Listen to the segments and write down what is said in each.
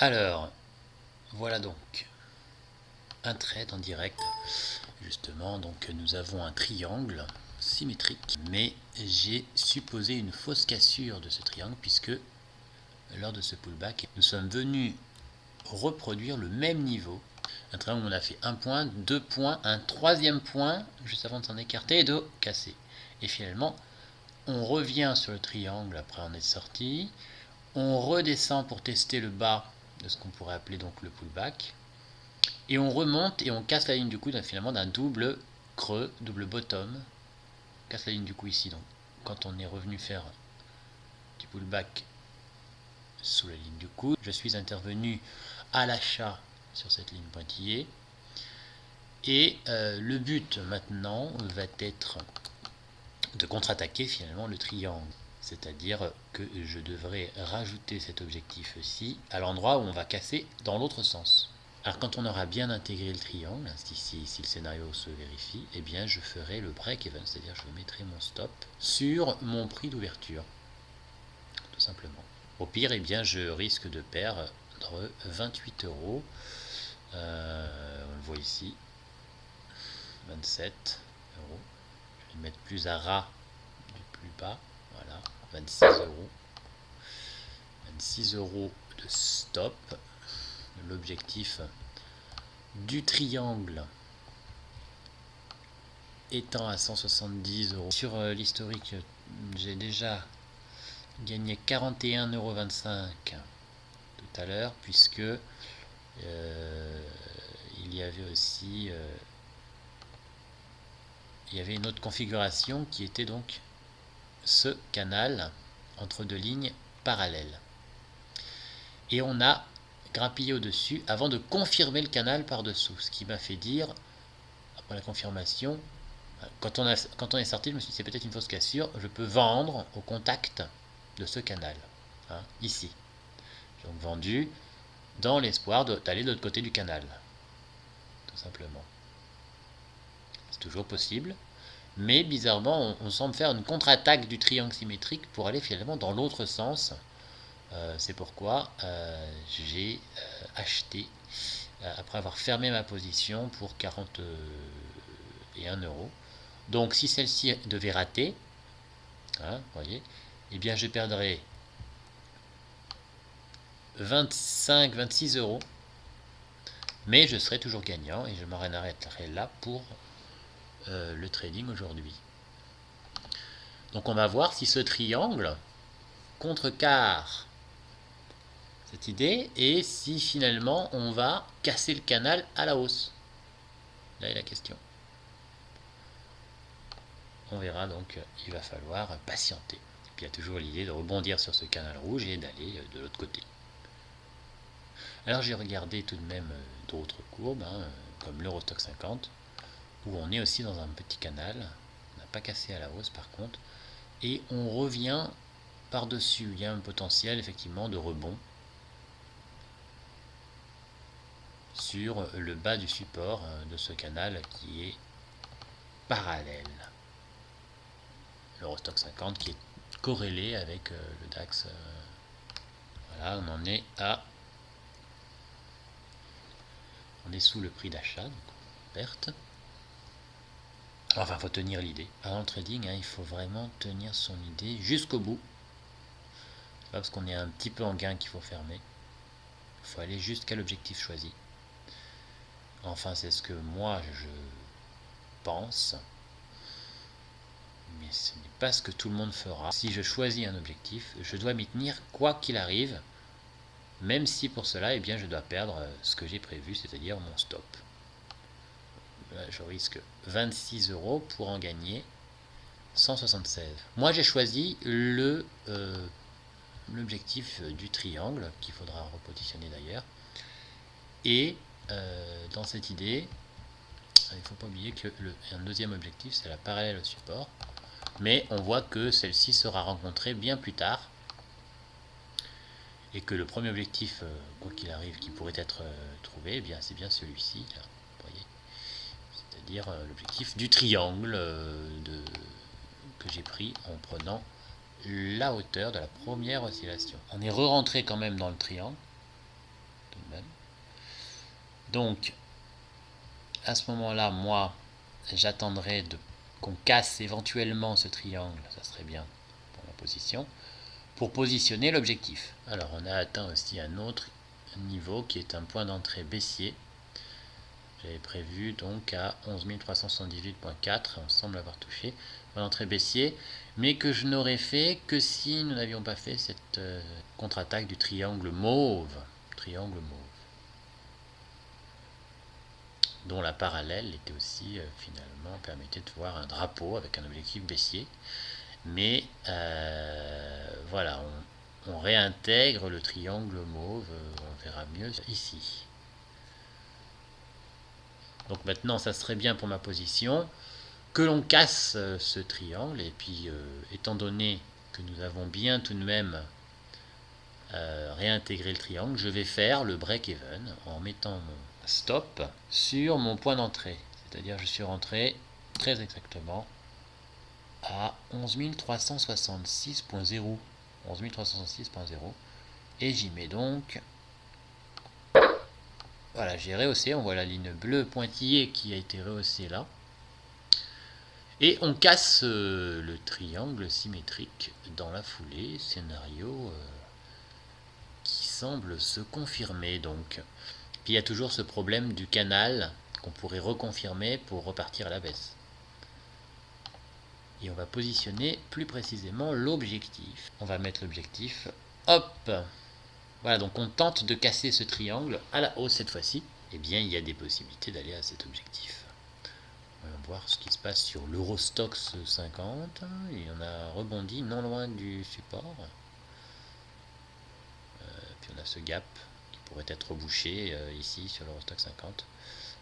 Alors, voilà donc un trade en direct. Justement, donc nous avons un triangle symétrique, mais j'ai supposé une fausse cassure de ce triangle puisque lors de ce pullback, nous sommes venus reproduire le même niveau. Un triangle où on a fait un point, deux points, un troisième point juste avant de s'en écarter et de casser. Et finalement, on revient sur le triangle après en être sorti. On redescend pour tester le bas de ce qu'on pourrait appeler donc le pullback. Et on remonte et on casse la ligne du coup finalement d'un double creux, double bottom. On casse la ligne du coup ici. Donc quand on est revenu faire du pullback sous la ligne du coup, je suis intervenu à l'achat sur cette ligne pointillée. Et le but maintenant va être de contre-attaquer finalement le triangle. C'est-à-dire que je devrais rajouter cet objectif-ci à l'endroit où on va casser dans l'autre sens. Alors quand on aura bien intégré le triangle, si le scénario se vérifie, eh bien je ferai le break-even, c'est-à-dire je mettrai mon stop sur mon prix d'ouverture, tout simplement. Au pire, eh bien je risque de perdre 28 euros. On le voit ici, 27 euros. Je vais le mettre plus à ras du plus bas, voilà, 26 euros. 26 euros de stop. L'objectif du triangle étant à 170 euros. Sur l'historique, j'ai déjà gagné 41,25 € tout à l'heure, puisque il y avait aussi une autre configuration qui était donc ce canal entre deux lignes parallèles. Et on a grappillé au-dessus avant de confirmer le canal par-dessous, ce qui m'a fait dire, après la confirmation, quand on est sorti, je me suis dit c'est peut-être une fausse cassure, je peux vendre au contact de ce canal, hein, ici. Donc vendu dans l'espoir d'aller de l'autre côté du canal, tout simplement. C'est toujours possible, mais bizarrement on semble faire une contre-attaque du triangle symétrique pour aller finalement dans l'autre sens. C'est pourquoi j'ai acheté après avoir fermé ma position pour 41 €. Donc si celle-ci devait rater, hein, voyez, eh bien je perdrai 25-26 €, mais je serai toujours gagnant et je m'arrêterai là pour le trading aujourd'hui. Donc on va voir si ce triangle contrecarre cette idée et si finalement on va casser le canal à la hausse. Là est la question. On verra, donc il va falloir patienter. Et puis il y a toujours l'idée de rebondir sur ce canal rouge et d'aller de l'autre côté. Alors j'ai regardé tout de même d'autres courbes, hein, comme l'Eurostoxx 50, où on est aussi dans un petit canal. On n'a pas cassé à la hausse par contre. Et on revient par-dessus. Il y a un potentiel effectivement de rebond sur le bas du support de ce canal qui est parallèle. L'Eurostoxx 50 qui est corrélé avec le DAX. Voilà, on en est à... On est sous le prix d'achat, donc perte. Enfin, il faut tenir l'idée. Dans le trading, hein, il faut vraiment tenir son idée jusqu'au bout. C'est pas parce qu'on est un petit peu en gain qu'il faut fermer. Il faut aller jusqu'à l'objectif choisi. Enfin, c'est ce que moi je pense. Mais ce n'est pas ce que tout le monde fera. Si je choisis un objectif, je dois m'y tenir quoi qu'il arrive. Même si pour cela, eh bien, je dois perdre ce que j'ai prévu, c'est-à-dire mon stop. Là, je risque 26 € pour en gagner 176. Moi, j'ai choisi l'objectif du triangle, qu'il faudra repositionner d'ailleurs. Et dans cette idée, il ne faut pas oublier qu'un deuxième objectif, c'est la parallèle au support. Mais on voit que celle-ci sera rencontrée bien plus tard. Et que le premier objectif, quoi qu'il arrive, qui pourrait être trouvé, eh bien, c'est bien celui-ci, là, vous voyez. C'est-à-dire l'objectif du triangle que j'ai pris en prenant la hauteur de la première oscillation. On est re-rentré quand même dans le triangle. Donc à ce moment-là, moi, j'attendrai qu'on casse éventuellement ce triangle, ça serait bien pour ma position, pour positionner l'objectif. Alors on a atteint aussi un autre niveau qui est un point d'entrée baissier. J'avais prévu donc à 11 378.4, on semble avoir touché, point d'entrée baissier, mais que je n'aurais fait que si nous n'avions pas fait cette contre-attaque du triangle mauve. Dont la parallèle était aussi finalement permettait de voir un drapeau avec un objectif baissier. Mais voilà, on réintègre le triangle mauve, on verra mieux ici. Donc maintenant, ça serait bien pour ma position que l'on casse ce triangle, et puis étant donné que nous avons bien tout de même réintégré le triangle, je vais faire le break-even en mettant mon stop sur mon point d'entrée. C'est-à-dire je suis rentré très exactement à 11 366.0. 11 366.0. Et j'y mets donc... Voilà, j'ai rehaussé, on voit la ligne bleue pointillée qui a été rehaussée là. Et on casse le triangle symétrique dans la foulée, scénario qui semble se confirmer donc. Puis il y a toujours ce problème du canal qu'on pourrait reconfirmer pour repartir à la baisse. Et on va positionner plus précisément l'objectif. On va mettre l'objectif, hop. Voilà, donc on tente de casser ce triangle à la hausse cette fois-ci. Eh bien, il y a des possibilités d'aller à cet objectif. On va voir ce qui se passe sur l'Eurostoxx 50. Il en a rebondi non loin du support. Puis on a ce gap qui pourrait être rebouché ici sur l'Eurostoxx 50.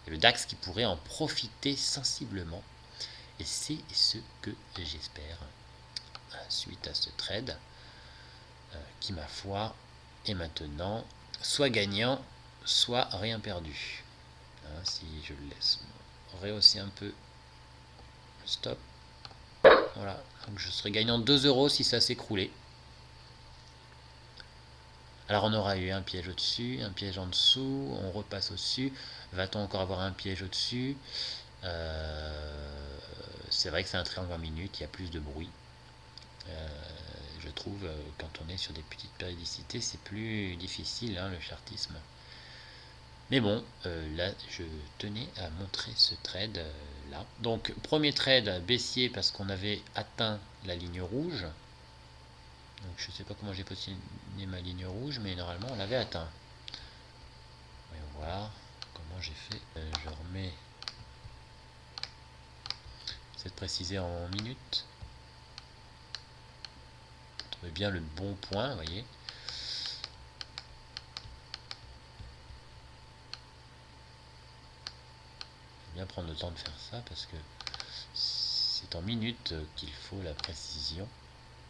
Et le DAX qui pourrait en profiter sensiblement. Et c'est ce que j'espère suite à ce trade qui, ma foi, est maintenant soit gagnant, soit rien perdu. Si je le laisse rehausser un peu le stop, voilà, donc je serai gagnant 2 euros si ça s'écroulait. Alors on aura eu un piège au-dessus, un piège en dessous, on repasse au-dessus. Va-t-on encore avoir un piège au-dessus? C'est vrai que c'est un triangle en minute, il y a plus de bruit. Je trouve, quand on est sur des petites périodicités, c'est plus difficile, le chartisme. Mais bon, là, je tenais à montrer ce trade là. Donc, premier trade baissier parce qu'on avait atteint la ligne rouge. Donc, je ne sais pas comment j'ai positionné ma ligne rouge, mais normalement, on l'avait atteint. Voyons voir comment j'ai fait. Je remets cette précisée en minutes. Trouvez bien le bon point, vous voyez. Bien prendre le temps de faire ça parce que c'est en minutes qu'il faut la précision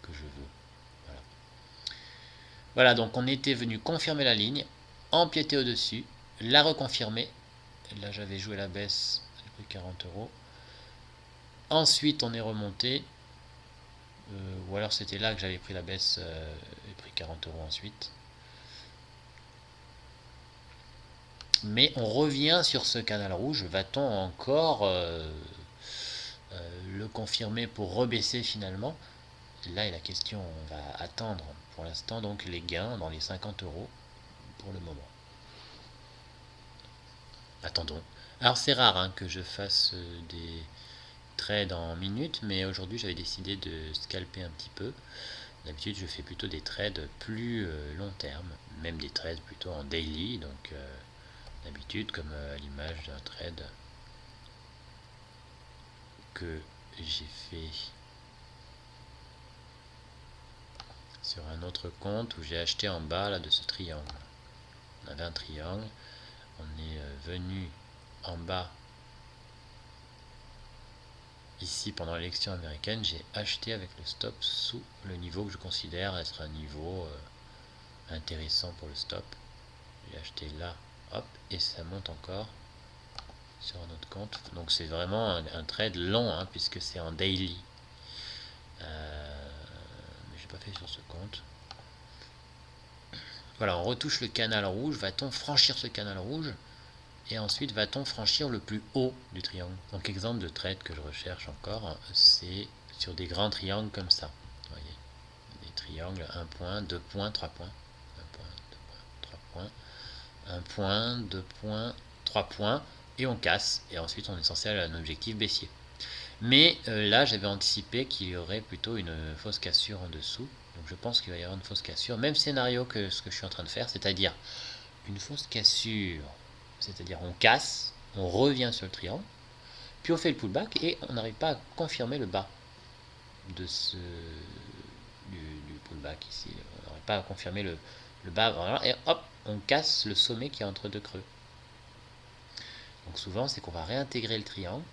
que je veux. Voilà, donc on était venu confirmer la ligne, empiéter au-dessus, la reconfirmer. Là j'avais joué la baisse, j'ai pris 40 euros. Ensuite on est remonté, ou alors c'était là que j'avais pris la baisse, j'ai pris 40 euros ensuite. Mais on revient sur ce canal rouge. Va-t-on encore le confirmer pour rebaisser finalement? Là est la question. On va attendre pour l'instant donc les gains dans les 50 euros pour le moment. Attendons. Alors c'est rare que je fasse des trades en minutes, mais aujourd'hui j'avais décidé de scalper un petit peu. D'habitude je fais plutôt des trades plus long terme, même des trades plutôt en daily, donc d'habitude comme à l'image d'un trade que j'ai fait sur un autre compte où j'ai acheté en bas là de ce triangle. On avait un triangle, on est venu en bas ici pendant l'élection américaine, j'ai acheté avec le stop sous le niveau que je considère être un niveau intéressant pour le stop. J'ai acheté là, hop, et ça monte encore sur un autre compte. Donc c'est vraiment un trade long puisque c'est en daily. Mais j'ai pas fait sur ce compte. Voilà, on retouche le canal rouge. Va-t-on franchir ce canal rouge et ensuite va-t-on franchir le plus haut du triangle. Donc exemple de trade que je recherche encore, c'est sur des grands triangles comme ça. Vous voyez, des triangles 1 point, 2 points, 3 points. 1 point, 2 points, 3 points. 1 point, 2 points, 3 points, et on casse, et ensuite on est censé aller à un objectif baissier. Mais là j'avais anticipé qu'il y aurait plutôt une fausse cassure en dessous, donc je pense qu'il va y avoir une fausse cassure, même scénario que ce que je suis en train de faire, c'est-à-dire une fausse cassure, c'est-à-dire on casse, on revient sur le triangle, puis on fait le pullback et on n'arrive pas à confirmer le bas de du pullback ici, on n'arrive pas à confirmer le bas, voilà, et hop, on casse le sommet qui est entre deux creux. Donc souvent c'est qu'on va réintégrer le triangle,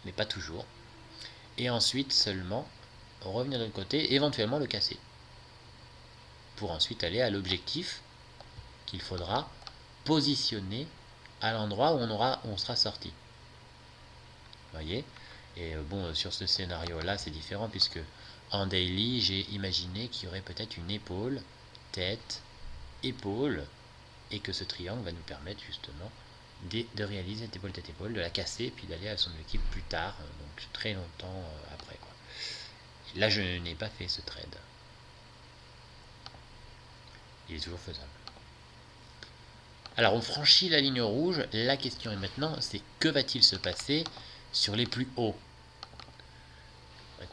mais pas toujours, et ensuite seulement revenir de l'autre côté, éventuellement le casser, pour ensuite aller à l'objectif qu'il faudra positionner à l'endroit où on sera sorti. Vous voyez. Et bon, sur ce scénario là c'est différent, puisque en daily j'ai imaginé qu'il y aurait peut-être une épaule, tête, épaule, et que ce triangle va nous permettre justement de réaliser cette épaule tête épaule, de la casser, puis d'aller à son objectif plus tard, donc très longtemps après, quoi. Et là je n'ai pas fait ce trade, il est toujours faisable. Alors on franchit la ligne rouge, la question est maintenant, c'est que va-t-il se passer sur les plus hauts?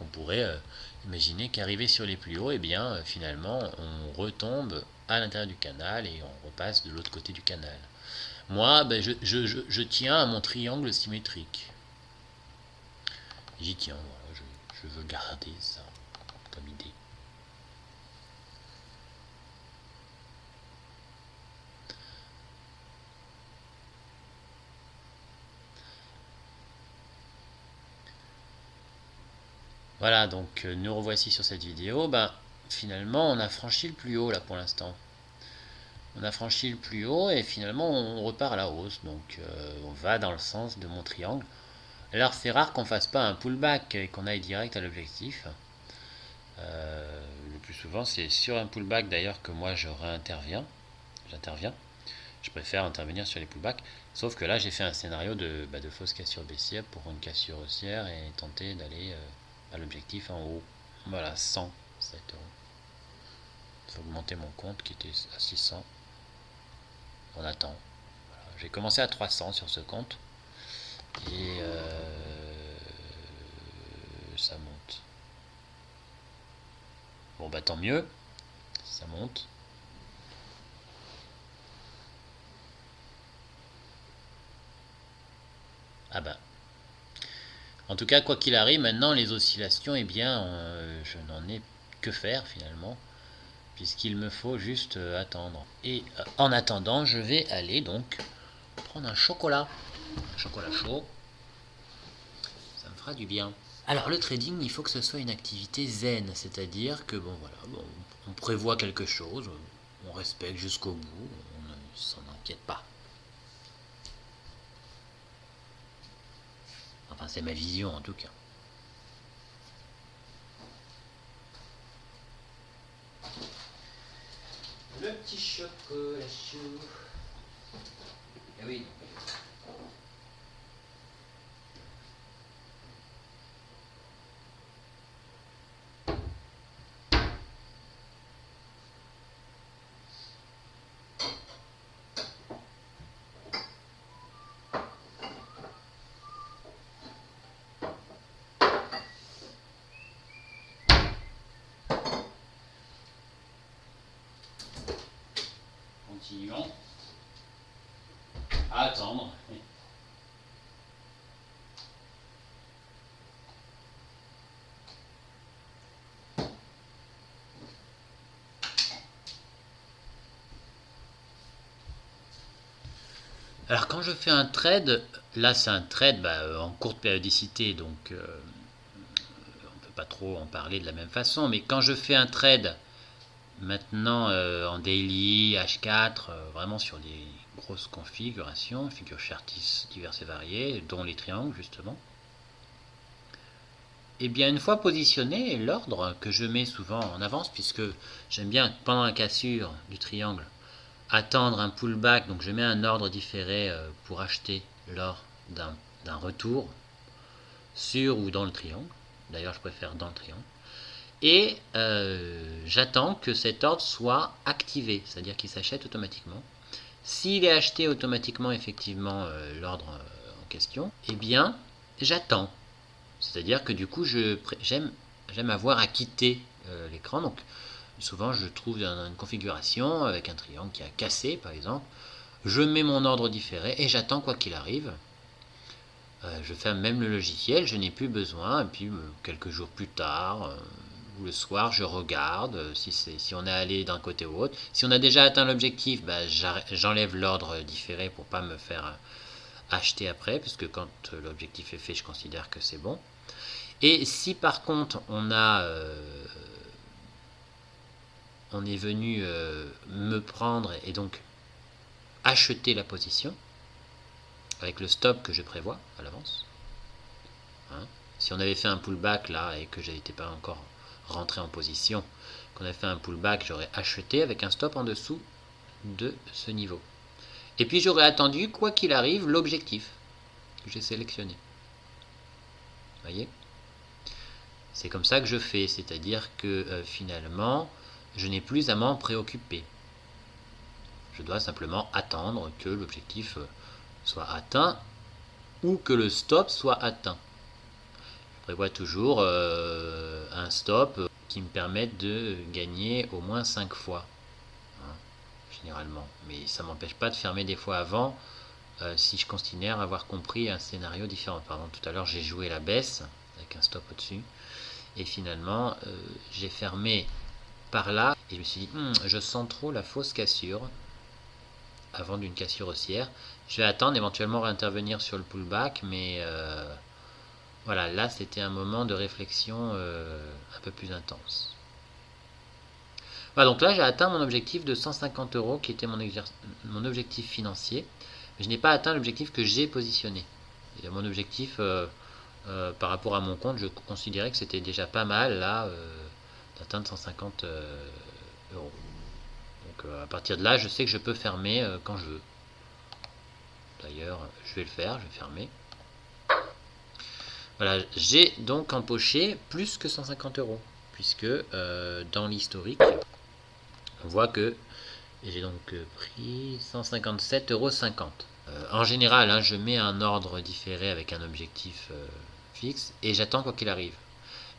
On pourrait imaginer qu'arrivé sur les plus hauts, et bien finalement on retombe à l'intérieur du canal et on repasse de l'autre côté du canal. Moi, je tiens à mon triangle symétrique. J'y tiens, voilà, je veux garder ça comme idée. Voilà, donc nous revoici sur cette vidéo. Finalement, on a franchi le plus haut là pour l'instant. On a franchi le plus haut et finalement on repart à la hausse. Donc on va dans le sens de mon triangle. Alors c'est rare qu'on fasse pas un pullback et qu'on aille direct à l'objectif. Le plus souvent c'est sur un pullback d'ailleurs que moi j'interviens. Je préfère intervenir sur les pullbacks. Sauf que là j'ai fait un scénario de fausse cassure baissière pour une cassure haussière et tenter d'aller à l'objectif en haut. Voilà, 107 euros. Il faut augmenter mon compte qui était à 600. On attend. Voilà. J'ai commencé à 300 sur ce compte. Et ça monte. Bon tant mieux. Ça monte. En tout cas, quoi qu'il arrive, maintenant les oscillations, eh bien, je n'en ai que faire finalement, puisqu'il me faut juste attendre. Et en attendant, je vais aller donc prendre un chocolat chaud, ça me fera du bien. Alors le trading, il faut que ce soit une activité zen, c'est-à-dire que on prévoit quelque chose, on respecte jusqu'au bout, on ne s'en inquiète pas. Enfin, c'est ma vision en tout cas. Le petit chocolat chaud. Eh oui. Continuons à attendre. Alors quand je fais un trade, là c'est un trade en courte périodicité, donc on ne peut pas trop en parler de la même façon, mais quand je fais un trade maintenant en daily, H4, vraiment sur des grosses configurations, figures chartistes diverses et variées, dont les triangles justement, et bien une fois positionné, l'ordre que je mets souvent en avance, puisque j'aime bien pendant la cassure du triangle attendre un pullback, donc je mets un ordre différé pour acheter lors d'un retour sur ou dans le triangle. D'ailleurs, je préfère dans le triangle. Et j'attends que cet ordre soit activé, c'est-à-dire qu'il s'achète automatiquement. S'il est acheté automatiquement, effectivement, l'ordre en question, eh bien, j'attends. C'est-à-dire que du coup, j'aime avoir à quitter l'écran. Donc, souvent, je trouve une configuration avec un triangle qui a cassé, par exemple. Je mets mon ordre différé et j'attends quoi qu'il arrive. Je ferme même le logiciel, je n'ai plus besoin. Et puis, quelques jours plus tard, ou le soir, je regarde si on est allé d'un côté ou autre. Si on a déjà atteint l'objectif, j'enlève l'ordre différé pour pas me faire acheter après, puisque quand l'objectif est fait, je considère que c'est bon. Et si par contre on est venu me prendre et donc acheter la position avec le stop que je prévois à l'avance, hein, si on avait fait un pullback là et que j'étais pas encore rentré en position, qu'on avait fait un pullback, j'aurais acheté avec un stop en dessous de ce niveau. Et puis j'aurais attendu, quoi qu'il arrive, l'objectif que j'ai sélectionné. Vous voyez ? C'est comme ça que je fais, c'est-à-dire que finalement, je n'ai plus à m'en préoccuper. Je dois simplement attendre que l'objectif soit atteint ou que le stop soit atteint. Je prévois toujours un stop qui me permette de gagner au moins 5 fois, hein, généralement. Mais ça ne m'empêche pas de fermer des fois avant si je considère avoir compris un scénario différent. Par exemple, tout à l'heure, j'ai joué la baisse avec un stop au-dessus. Et finalement, j'ai fermé par là et je me suis dit, je sens trop la fausse cassure avant d'une cassure haussière. Je vais attendre, éventuellement réintervenir sur le pullback, mais voilà, là c'était un moment de réflexion un peu plus intense. Voilà, donc là j'ai atteint mon objectif de 150 € qui était mon objectif financier, mais je n'ai pas atteint l'objectif que j'ai positionné. Et mon objectif par rapport à mon compte, je considérais que c'était déjà pas mal là d'atteindre 150 €. Donc à partir de là, je sais que je peux fermer quand je veux. D'ailleurs, je vais le faire, je vais fermer. Voilà, j'ai donc empoché plus que 150 €, puisque dans l'historique, on voit que j'ai donc pris 157,50 €. En général, hein, je mets un ordre différé avec un objectif fixe et j'attends quoi qu'il arrive.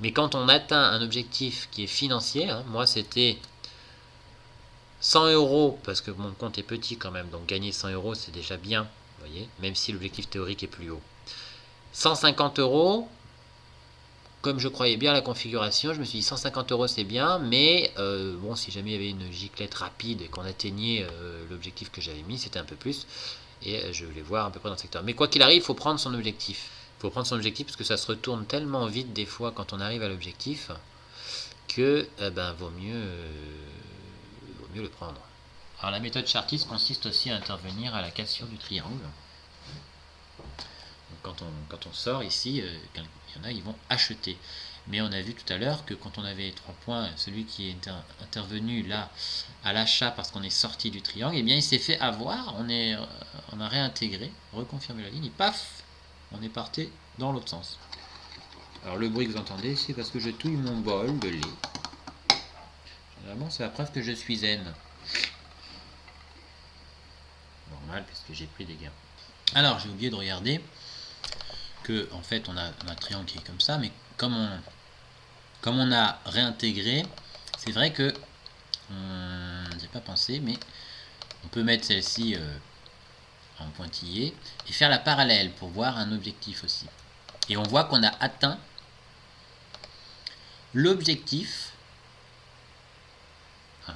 Mais quand on atteint un objectif qui est financier, hein, moi c'était 100 € parce que mon compte est petit quand même, donc gagner 100 € c'est déjà bien, vous voyez, même si l'objectif théorique est plus haut. 150 €, comme je croyais bien à la configuration, je me suis dit 150 € c'est bien, mais bon, si jamais il y avait une giclette rapide et qu'on atteignait l'objectif que j'avais mis, c'était un peu plus, et je voulais voir à peu près dans le secteur. Mais quoi qu'il arrive, il faut prendre son objectif. Il faut prendre son objectif parce que ça se retourne tellement vite des fois quand on arrive à l'objectif que vaut mieux le prendre. Alors la méthode chartiste consiste aussi à intervenir à la cassure du triangle. Donc, quand on sort ici, il y en a, ils vont acheter. Mais on a vu tout à l'heure que quand on avait 3 points, celui qui est intervenu là à l'achat parce qu'on est sorti du triangle, eh bien il s'est fait avoir, on a réintégré, reconfirmé la ligne, et paf, on est parti dans l'autre sens. Alors le bruit que vous entendez, c'est parce que je touille mon bol de lait. Généralement, c'est la preuve que je suis zen. Normal, puisque j'ai pris des gains. Alors, j'ai oublié de regarder que, en fait, on a un triangle qui est comme ça, mais comme on a réintégré, c'est vrai que, j'ai pas pensé, mais on peut mettre celle-ci en pointillé et faire la parallèle pour voir un objectif aussi. Et on voit qu'on a atteint l'objectif.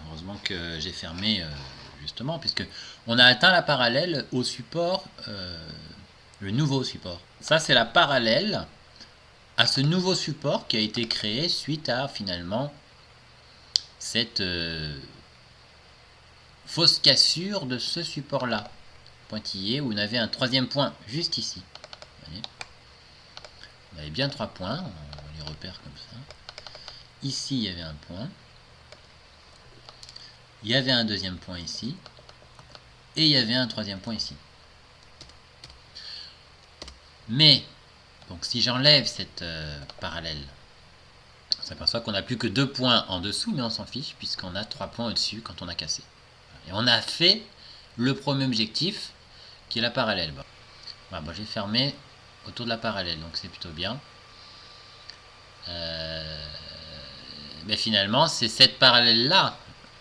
Heureusement que j'ai fermé justement, puisque on a atteint la parallèle au support, le nouveau support. Ça, c'est la parallèle à ce nouveau support qui a été créé suite à finalement cette fausse cassure de ce support-là, pointillé, où on avait un troisième point juste ici. Vous voyez, on avait bien 3 points, on les repère comme ça. Ici, il y avait un point. Il y avait un deuxième point ici. et il y avait un troisième point ici. Mais, donc si j'enlève cette parallèle, on s'aperçoit qu'on n'a plus que 2 points en dessous, mais on s'en fiche puisqu'on a 3 points au-dessus quand on a cassé. Et on a fait le premier objectif qui est la parallèle. Voilà, j'ai fermé autour de la parallèle, donc c'est plutôt bien. Mais finalement, c'est cette parallèle-là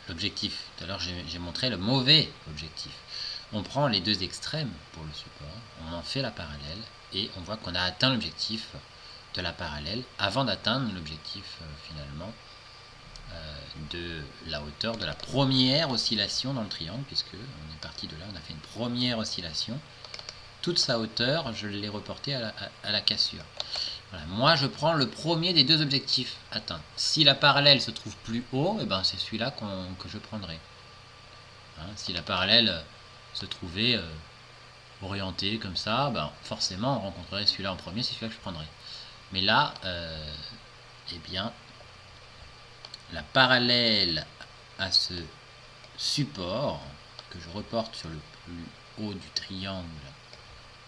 l'objectif. Tout à l'heure, j'ai montré le mauvais objectif. On prend les deux extrêmes pour le support, on en fait la parallèle, et on voit qu'on a atteint l'objectif de la parallèle avant d'atteindre l'objectif finalement de la hauteur de la première oscillation dans le triangle, puisque on est parti de là, on a fait une première oscillation. Toute sa hauteur, je l'ai reportée à la cassure. Voilà. Moi, je prends le premier des deux objectifs atteints. Si la parallèle se trouve plus haut, eh ben, c'est celui-là que je prendrai. Hein, si la parallèle se trouvait orientée comme ça, ben, forcément, on rencontrerait celui-là en premier, c'est celui-là que je prendrai. Mais là, eh bien, la parallèle à ce support que je reporte sur le plus haut du triangle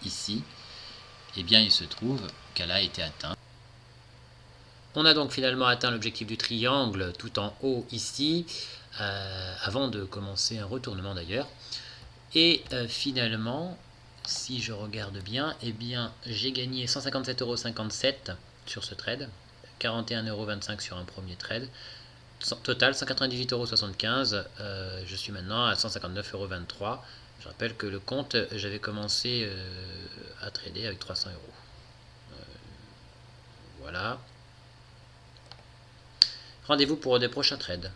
ici, eh bien, il se trouve qu'elle a été atteinte. On a donc finalement atteint l'objectif du triangle tout en haut ici, avant de commencer un retournement d'ailleurs. Et finalement, si je regarde bien, eh bien j'ai gagné 157,57 € sur ce trade, 41,25 € sur un premier trade. Total 198,75 €. Je suis maintenant à 159,23 €. Je rappelle que le compte, j'avais commencé à trader avec 300 €. Voilà. Rendez-vous pour des prochains trades.